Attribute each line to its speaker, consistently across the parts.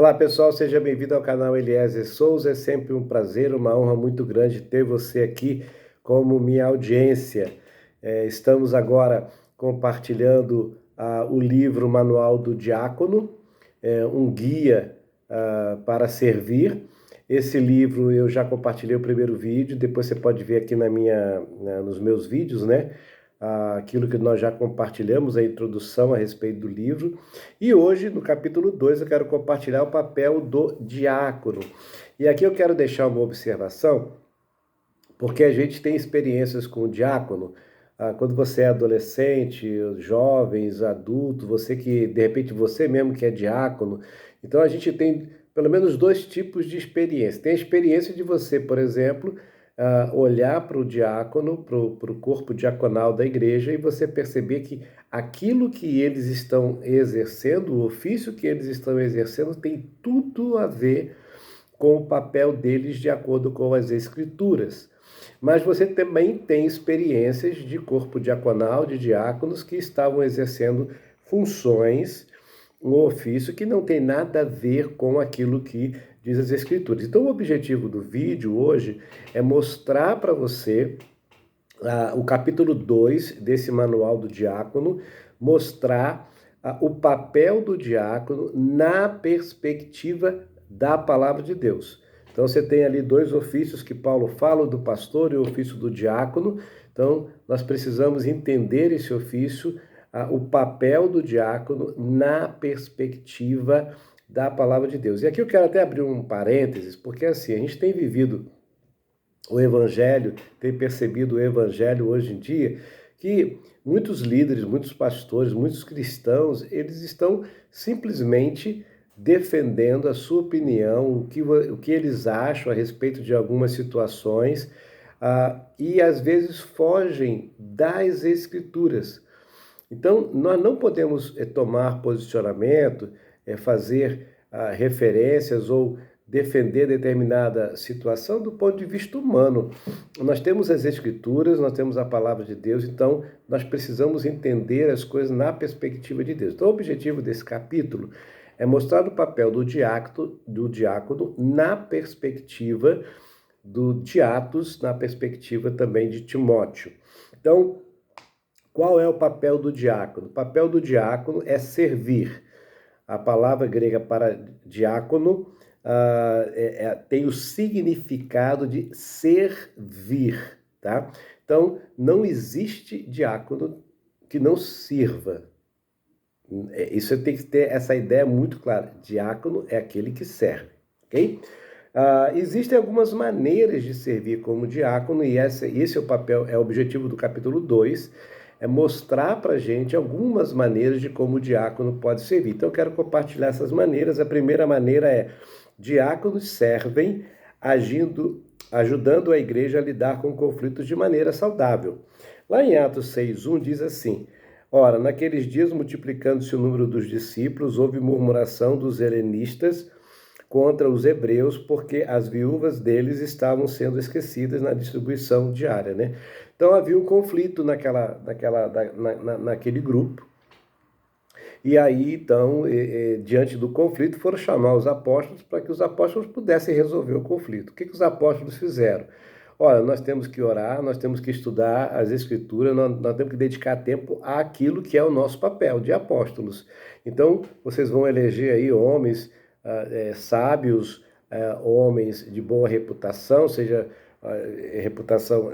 Speaker 1: Olá pessoal, seja bem-vindo ao canal Eliezer Souza. É sempre um prazer, uma honra muito grande ter você aqui como minha audiência. Estamos agora compartilhando o livro Manual do Diácono, um guia para servir. Esse livro eu já compartilhei o primeiro vídeo, depois você pode ver aqui nos meus vídeos, né? Aquilo que nós já compartilhamos, a introdução a respeito do livro. E hoje, no capítulo 2, eu quero compartilhar o papel do diácono. E aqui eu quero deixar uma observação, porque a gente tem experiências com o diácono. Quando você é adolescente, jovens, adulto, você que, de repente, você mesmo que é diácono. Então, a gente tem pelo menos dois tipos de experiência. Tem a experiência de você, por exemplo, olhar para o diácono, para o corpo diaconal da igreja e você perceber que aquilo que eles estão exercendo, o ofício que eles estão exercendo, tem tudo a ver com o papel deles de acordo com as Escrituras. Mas você também tem experiências de corpo diaconal, de diáconos que estavam exercendo funções, um ofício que não tem nada a ver com aquilo que diz as Escrituras. Então, o objetivo do vídeo hoje é mostrar para você o capítulo 2 desse manual do diácono, mostrar o papel do diácono na perspectiva da palavra de Deus. Então você tem ali dois ofícios que Paulo fala, o do pastor e o ofício do diácono. Então nós precisamos entender esse ofício, o papel do diácono na perspectiva da palavra de Deus. E aqui eu quero até abrir um parênteses, porque assim, a gente tem vivido o evangelho, tem percebido o evangelho hoje em dia, que muitos líderes, muitos pastores, muitos cristãos, eles estão simplesmente defendendo a sua opinião, o que eles acham a respeito de algumas situações, e às vezes fogem das Escrituras. Então, nós não podemos tomar posicionamento, fazer referências ou defender determinada situação do ponto de vista humano. Nós temos as Escrituras, nós temos a palavra de Deus, então nós precisamos entender as coisas na perspectiva de Deus. Então, o objetivo desse capítulo é mostrar o papel do diácono na perspectiva de Atos, na perspectiva também de Timóteo. Então, qual é o papel do diácono? O papel do diácono é servir. A palavra grega para diácono tem o significado de servir, tá? Então, não existe diácono que não sirva. Isso tem que ter essa ideia muito clara. Diácono é aquele que serve, ok? Existem algumas maneiras de servir como diácono, e esse é o papel, é o objetivo do capítulo 2, é mostrar para a gente algumas maneiras de como o diácono pode servir. Então, eu quero compartilhar essas maneiras. A primeira maneira é: diáconos servem ajudando a igreja a lidar com conflitos de maneira saudável. Lá em Atos 6:1 diz assim: ora, naqueles dias, multiplicando-se o número dos discípulos, houve murmuração dos helenistas contra os hebreus, porque as viúvas deles estavam sendo esquecidas na distribuição diária, né? Então havia um conflito naquele grupo. E aí, então, diante do conflito, foram chamar os apóstolos para que os apóstolos pudessem resolver o conflito. O que os apóstolos fizeram? Olha, nós temos que orar, nós temos que estudar as Escrituras, nós temos que dedicar tempo àquilo que é o nosso papel de apóstolos. Então, vocês vão eleger aí homens sábios, homens de boa reputação, seja reputação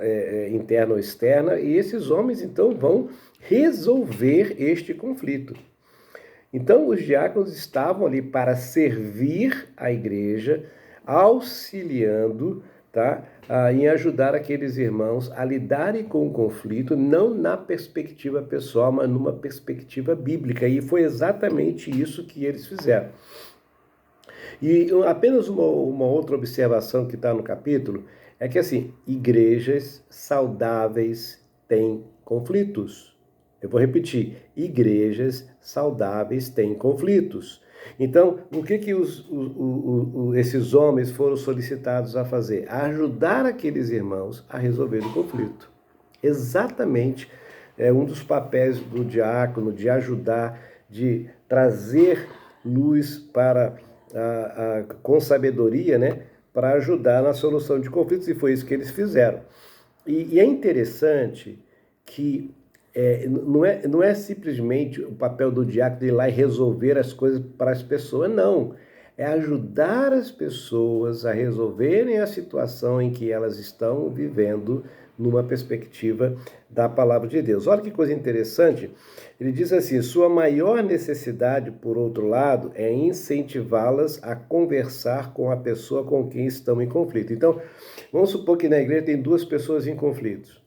Speaker 1: interna ou externa, e esses homens, então, vão resolver este conflito. Então, os diáconos estavam ali para servir a igreja, auxiliando, tá, em ajudar aqueles irmãos a lidarem com o conflito, não na perspectiva pessoal, mas numa perspectiva bíblica. E foi exatamente isso que eles fizeram. E apenas uma outra observação que está no capítulo é que, assim, igrejas saudáveis têm conflitos. Eu vou repetir, igrejas saudáveis têm conflitos. Então, o que esses homens foram solicitados a fazer? A ajudar aqueles irmãos a resolver o conflito. Exatamente um dos papéis do diácono, de ajudar, de trazer luz para com sabedoria, né, para ajudar na solução de conflitos, e foi isso que eles fizeram. E é interessante que não é simplesmente o papel do diácono ir lá e resolver as coisas para as pessoas, não. É ajudar as pessoas a resolverem a situação em que elas estão vivendo numa perspectiva da palavra de Deus. Olha que coisa interessante. Ele diz assim: sua maior necessidade, por outro lado, é incentivá-las a conversar com a pessoa com quem estão em conflito. Então, vamos supor que na igreja tem duas pessoas em conflito.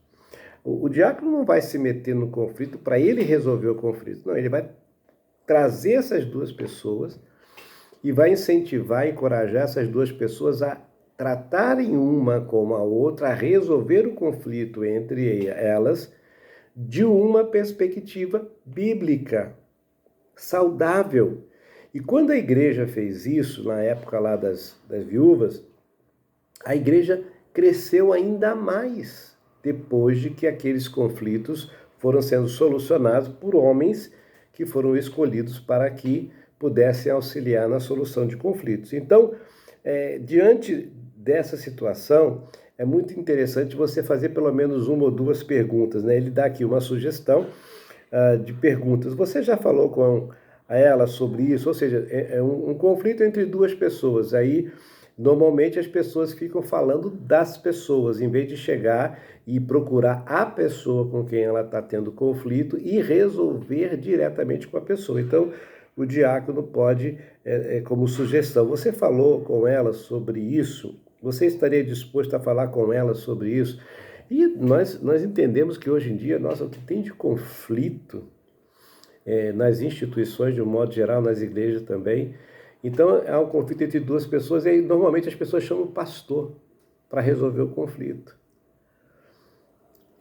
Speaker 1: O diácono não vai se meter no conflito para ele resolver o conflito. Não, ele vai trazer essas duas pessoas e vai incentivar, encorajar essas duas pessoas a tratarem uma como a outra, a resolver o conflito entre elas de uma perspectiva bíblica, saudável. E quando a igreja fez isso, na época lá das viúvas, a igreja cresceu ainda mais depois de que aqueles conflitos foram sendo solucionados por homens que foram escolhidos para que pudessem auxiliar na solução de conflitos. Então, diante dessa situação, é muito interessante você fazer pelo menos uma ou duas perguntas, né? Ele dá aqui uma sugestão de perguntas. Você já falou com ela sobre isso? Ou seja, é um conflito entre duas pessoas. Aí, normalmente, as pessoas ficam falando das pessoas, em vez de chegar e procurar a pessoa com quem ela está tendo conflito e resolver diretamente com a pessoa. Então, o diácono pode, como sugestão, você falou com ela sobre isso? Você estaria disposto a falar com ela sobre isso? E nós entendemos que hoje em dia, nossa, o que tem de conflito nas instituições, de um modo geral, nas igrejas também. Então, há um conflito entre duas pessoas e aí, normalmente as pessoas chamam o pastor para resolver o conflito.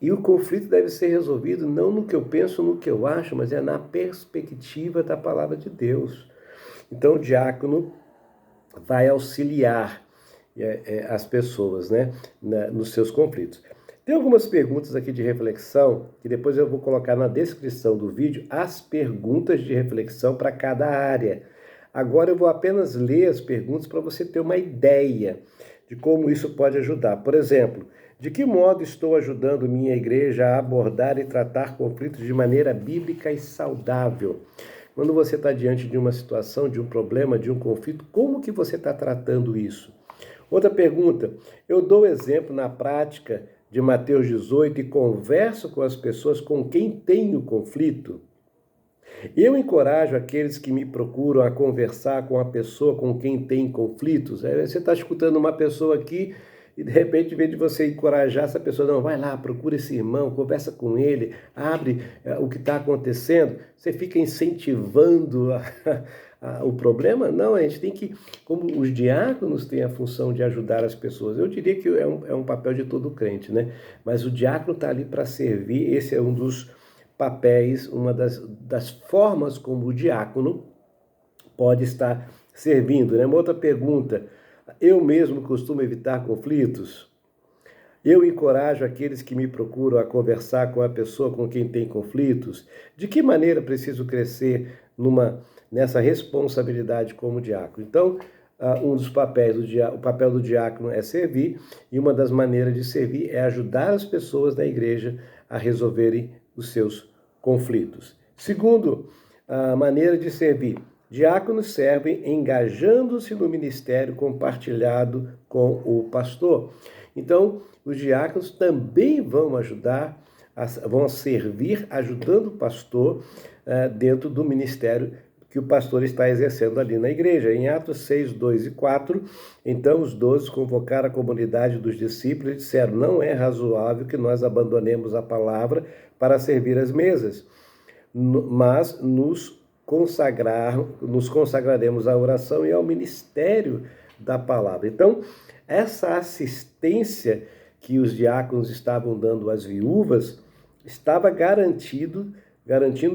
Speaker 1: E o conflito deve ser resolvido não no que eu penso, no que eu acho, mas é na perspectiva da palavra de Deus. Então, o diácono vai auxiliar as pessoas, né, nos seus conflitos. Tem algumas perguntas aqui de reflexão, que depois eu vou colocar na descrição do vídeo, as perguntas de reflexão para cada área. Agora eu vou apenas ler as perguntas para você ter uma ideia de como isso pode ajudar. Por exemplo, de que modo estou ajudando minha igreja a abordar e tratar conflitos de maneira bíblica e saudável? Quando você está diante de uma situação, de um problema, de um conflito, como que você está tratando isso? Outra pergunta, eu dou exemplo na prática de Mateus 18 e converso com as pessoas com quem tenho conflito? Eu encorajo aqueles que me procuram a conversar com a pessoa com quem tem conflitos? Você está escutando uma pessoa aqui e de repente, em vez de você encorajar essa pessoa, não, vai lá, procura esse irmão, conversa com ele, abre o que está acontecendo, você fica incentivando o problema? Não, a gente tem que, como os diáconos têm a função de ajudar as pessoas, eu diria que é um papel de todo crente, né? Mas o diácono está ali para servir, esse é um dos papéis, uma das formas como o diácono pode estar servindo, né? Uma outra pergunta, eu mesmo costumo evitar conflitos? Eu encorajo aqueles que me procuram a conversar com a pessoa com quem tem conflitos? De que maneira preciso crescer nessa responsabilidade como diácono? Então, um dos papéis o papel do diácono é servir, e uma das maneiras de servir é ajudar as pessoas da igreja a resolverem os seus conflitos. Segundo, a maneira de servir. Diáconos servem engajando-se no ministério compartilhado com o pastor. Então, os diáconos também vão ajudar, vão servir ajudando o pastor dentro do ministério que o pastor está exercendo ali na igreja. Em Atos 6, 2 e 4, então os 12 convocaram a comunidade dos discípulos e disseram: não é razoável que nós abandonemos a palavra para servir as mesas, mas nos consagraremos à oração e ao ministério da palavra. Então, essa assistência que os diáconos estavam dando às viúvas estava garantindo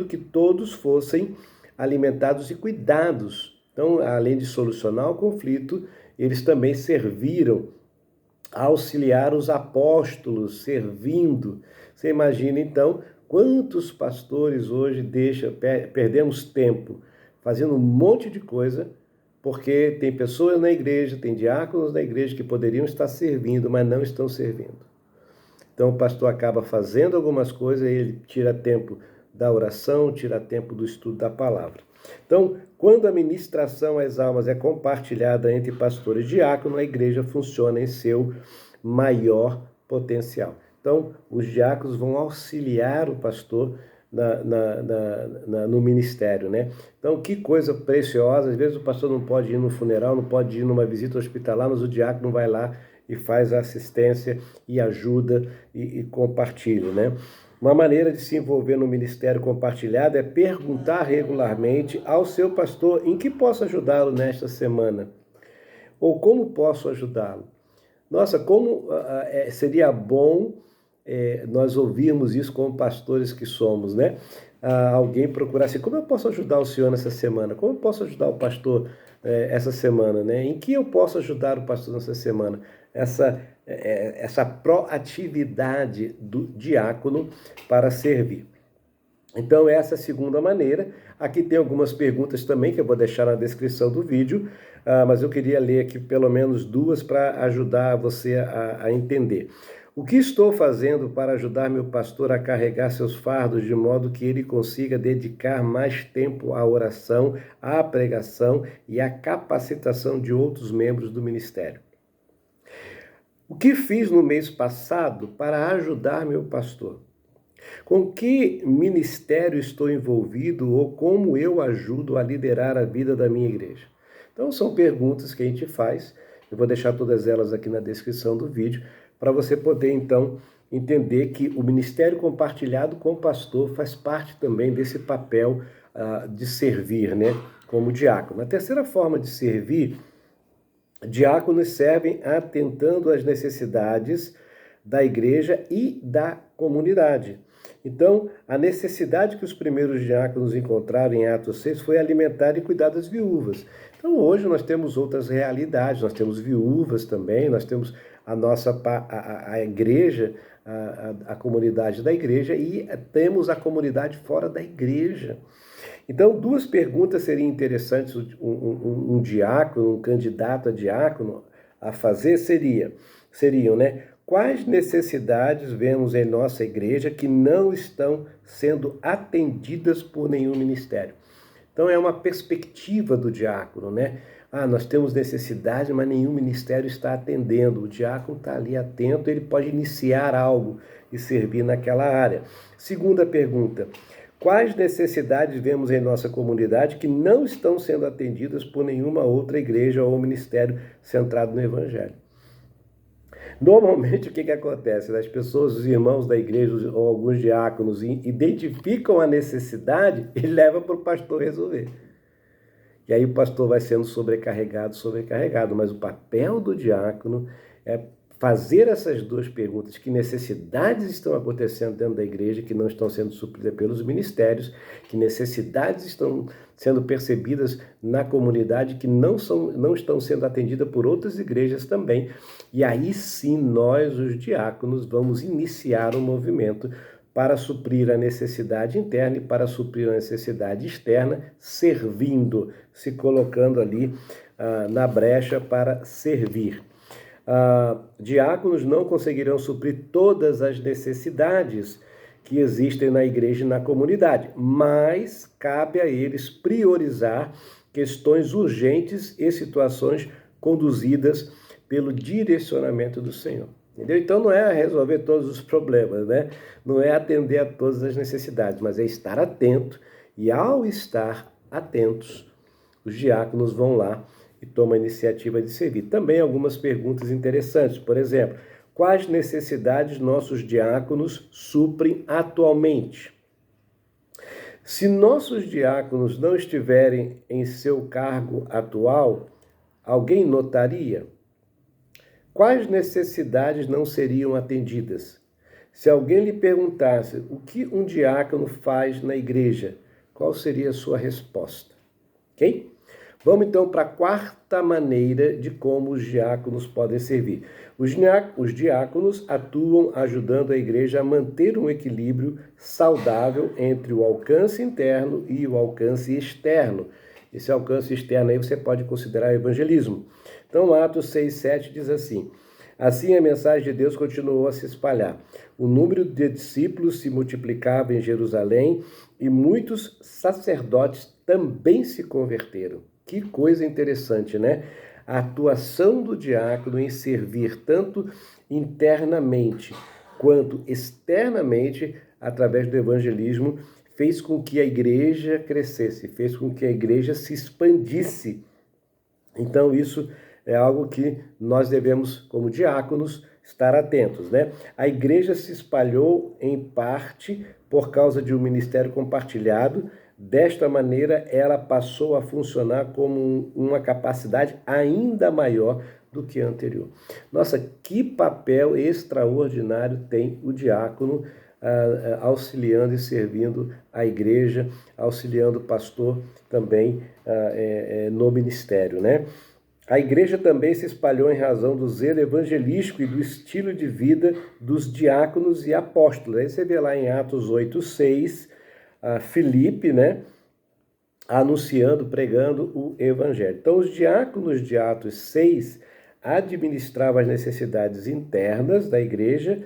Speaker 1: que todos fossem alimentados e cuidados. Então, além de solucionar o conflito, eles também serviram a auxiliar os apóstolos, servindo. Você imagina, então, quantos pastores hoje perdemos tempo fazendo um monte de coisa porque tem pessoas na igreja, tem diáconos na igreja que poderiam estar servindo, mas não estão servindo. Então o pastor acaba fazendo algumas coisas e ele tira tempo da oração, tira tempo do estudo da palavra. Então, quando a ministração às almas é compartilhada entre pastor e diácono, a igreja funciona em seu maior potencial. Então, os diáconos vão auxiliar o pastor no ministério, né? Então, que coisa preciosa. Às vezes o pastor não pode ir no funeral, não pode ir numa visita hospitalar, mas o diácono vai lá e faz a assistência e ajuda e compartilha, né? Uma maneira de se envolver no ministério compartilhado é perguntar regularmente ao seu pastor em que posso ajudá-lo nesta semana, ou como posso ajudá-lo. Nossa, como seria bom nós ouvirmos isso como pastores que somos, né? Alguém procurar assim, como eu posso ajudar o senhor nessa semana? Como eu posso ajudar o pastor essa semana, né? Em que eu posso ajudar o pastor nessa semana? Essa proatividade do diácono para servir. Então, essa é a segunda maneira. Aqui tem algumas perguntas também que eu vou deixar na descrição do vídeo, mas eu queria ler aqui pelo menos duas para ajudar você a entender. O que estou fazendo para ajudar meu pastor a carregar seus fardos de modo que ele consiga dedicar mais tempo à oração, à pregação e à capacitação de outros membros do ministério? O que fiz no mês passado para ajudar meu pastor? Com que ministério estou envolvido ou como eu ajudo a liderar a vida da minha igreja? Então, são perguntas que a gente faz. Eu vou deixar todas elas aqui na descrição do vídeo para você poder, então, entender que o ministério compartilhado com o pastor faz parte também desse papel de servir, né? Como diácono. A terceira forma de servir, diáconos servem atentando às necessidades da igreja e da comunidade. Então, a necessidade que os primeiros diáconos encontraram em Atos 6 foi alimentar e cuidar das viúvas. Então, hoje nós temos outras realidades, nós temos viúvas também, nós temos a igreja, a comunidade da igreja e temos a comunidade fora da igreja. Então, duas perguntas seriam interessantes um diácono, um candidato a diácono a fazer seriam, né? Quais necessidades vemos em nossa igreja que não estão sendo atendidas por nenhum ministério? Então, é uma perspectiva do diácono, né? Nós temos necessidade, mas nenhum ministério está atendendo. O diácono está ali atento, ele pode iniciar algo e servir naquela área. Segunda pergunta, quais necessidades vemos em nossa comunidade que não estão sendo atendidas por nenhuma outra igreja ou ministério centrado no Evangelho? Normalmente, o que acontece? As pessoas, os irmãos da igreja ou alguns diáconos identificam a necessidade e levam para o pastor resolver. E aí o pastor vai sendo sobrecarregado, mas o papel do diácono é fazer essas duas perguntas: que necessidades estão acontecendo dentro da igreja que não estão sendo supridas pelos ministérios, que necessidades estão sendo percebidas na comunidade que não estão sendo atendidas por outras igrejas também. E aí sim nós, os diáconos, vamos iniciar um movimento para suprir a necessidade interna e para suprir a necessidade externa, servindo, se colocando ali na brecha para servir. Diáconos não conseguirão suprir todas as necessidades que existem na igreja e na comunidade, mas cabe a eles priorizar questões urgentes e situações conduzidas pelo direcionamento do Senhor. Entendeu? Então não é resolver todos os problemas, né? Não é atender a todas as necessidades, mas é estar atento, e ao estar atentos, os diáconos vão lá e tomam a iniciativa de servir. Também algumas perguntas interessantes, por exemplo, quais necessidades nossos diáconos suprem atualmente? Se nossos diáconos não estiverem em seu cargo atual, alguém notaria? Quais necessidades não seriam atendidas? Se alguém lhe perguntasse o que um diácono faz na igreja, qual seria a sua resposta? Ok? Vamos então para a quarta maneira de como os diáconos podem servir. Os diáconos atuam ajudando a igreja a manter um equilíbrio saudável entre o alcance interno e o alcance externo. esse alcance externo aí você pode considerar evangelismo. Então, Atos 6:7 diz assim: assim a mensagem de Deus continuou a se espalhar. O número de discípulos se multiplicava em Jerusalém e muitos sacerdotes também se converteram. Que coisa interessante, né? A atuação do diácono em servir tanto internamente quanto externamente, através do evangelismo, fez com que a igreja crescesse, fez com que a igreja se expandisse. Então, isso é algo que nós devemos, como diáconos, estar atentos, né? A igreja se espalhou em parte por causa de um ministério compartilhado. Desta maneira, ela passou a funcionar como uma capacidade ainda maior do que a anterior. Nossa, que papel extraordinário tem o diácono auxiliando e servindo a igreja, auxiliando o pastor também no ministério, né? A igreja também se espalhou em razão do zelo evangelístico e do estilo de vida dos diáconos e apóstolos. Aí você vê lá em Atos 8:6, Filipe, né, anunciando, pregando o evangelho. Então, os diáconos de Atos 6 administravam as necessidades internas da igreja.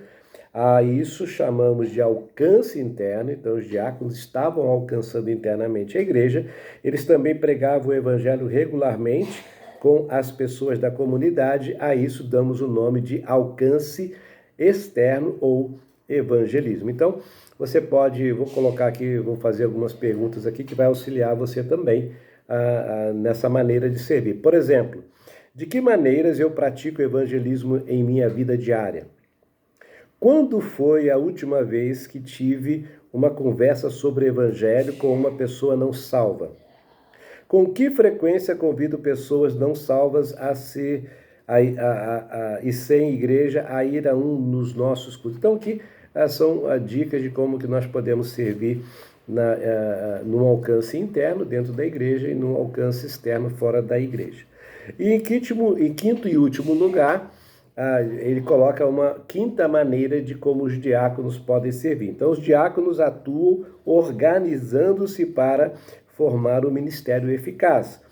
Speaker 1: A isso chamamos de alcance interno. Então, os diáconos estavam alcançando internamente a igreja. Eles também pregavam o evangelho regularmente com as pessoas da comunidade. A isso damos o nome de alcance externo ou evangelismo. Então, você pode, vou colocar aqui, vou fazer algumas perguntas aqui que vai auxiliar você também nessa maneira de servir. Por exemplo, de que maneiras eu pratico evangelismo em minha vida diária? Quando foi a última vez que tive uma conversa sobre evangelho com uma pessoa não salva? Com que frequência convido pessoas não salvas e sem igreja a ir a um dos nossos cultos? Então, aqui são dicas de como que nós podemos servir num alcance interno dentro da igreja e num alcance externo fora da igreja. E em quinto e último lugar, ele coloca uma quinta maneira de como os diáconos podem servir. Então, os diáconos atuam organizando-se para formar um ministério eficaz.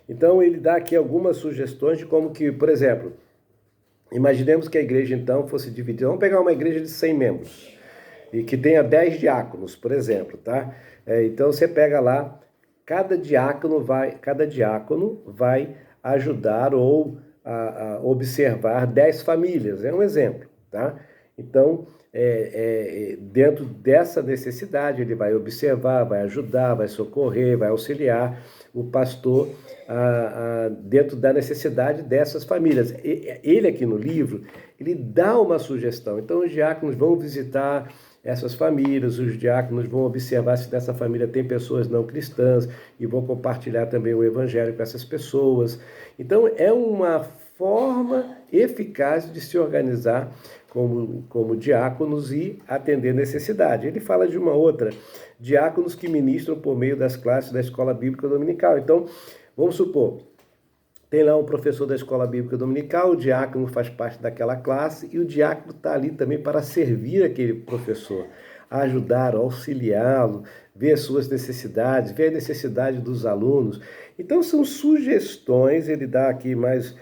Speaker 1: Então, ele dá aqui algumas sugestões de como que, por exemplo, imaginemos que a igreja, então, fosse dividida. Vamos pegar uma igreja de 100 membros e que tenha 10 diáconos, por exemplo, tá? Então, você pega lá, cada diácono vai ajudar ou a observar 10 famílias, é um exemplo, tá? Então, dentro dessa necessidade, ele vai observar, vai ajudar, vai socorrer, vai auxiliar o pastor dentro da necessidade dessas famílias. Ele aqui no livro, ele dá uma sugestão. Então, os diáconos vão visitar essas famílias, os diáconos vão observar se nessa família tem pessoas não cristãs e vão compartilhar também o evangelho com essas pessoas. Então, é uma forma eficaz de se organizar como diáconos e atender necessidade. Ele fala de uma outra, diáconos que ministram por meio das classes da escola bíblica dominical. Então, vamos supor, tem lá um professor da escola bíblica dominical, o diácono faz parte daquela classe e o diácono está ali também para servir aquele professor, ajudar, auxiliá-lo, ver as suas necessidades, ver a necessidade dos alunos. Então, são sugestões, ele dá aqui mais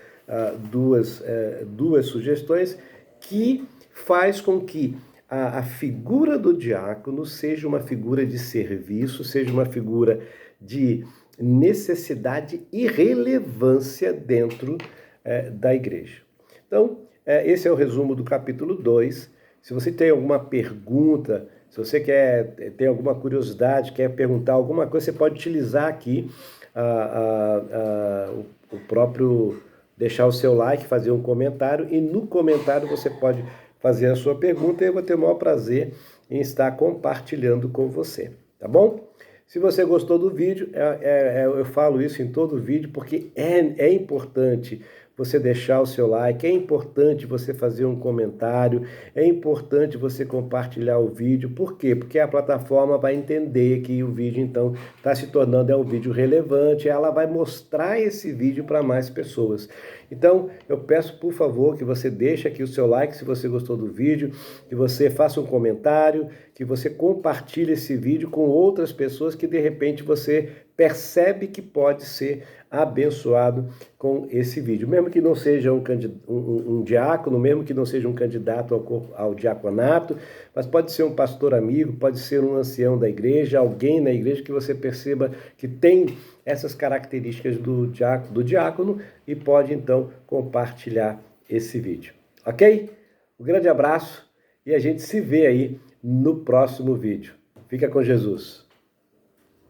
Speaker 1: duas sugestões que faz com que a figura do diácono seja uma figura de serviço, seja uma figura de necessidade e relevância dentro da igreja. Então, esse é o resumo do capítulo 2. Se você tem alguma pergunta, se você tem alguma curiosidade, quer perguntar alguma coisa, você pode utilizar aqui o próprio, deixar o seu like, fazer um comentário, e no comentário você pode fazer a sua pergunta e eu vou ter o maior prazer em estar compartilhando com você, tá bom? Se você gostou do vídeo, eu falo isso em todo vídeo, porque é importante você deixar o seu like, é importante você fazer um comentário, é importante você compartilhar o vídeo. Por quê? Porque a plataforma vai entender que o vídeo, então, está se tornando um vídeo relevante, ela vai mostrar esse vídeo para mais pessoas. Então, eu peço, por favor, que você deixe aqui o seu like se você gostou do vídeo, que você faça um comentário, que você compartilhe esse vídeo com outras pessoas que, de repente, você percebe que pode ser abençoado com esse vídeo. Mesmo que não seja um diácono, mesmo que não seja um candidato ao diaconato, mas pode ser um pastor amigo, pode ser um ancião da igreja, alguém na igreja que você perceba que tem essas características do diácono e pode então compartilhar esse vídeo. Ok? Um grande abraço e a gente se vê aí no próximo vídeo. Fica com Jesus.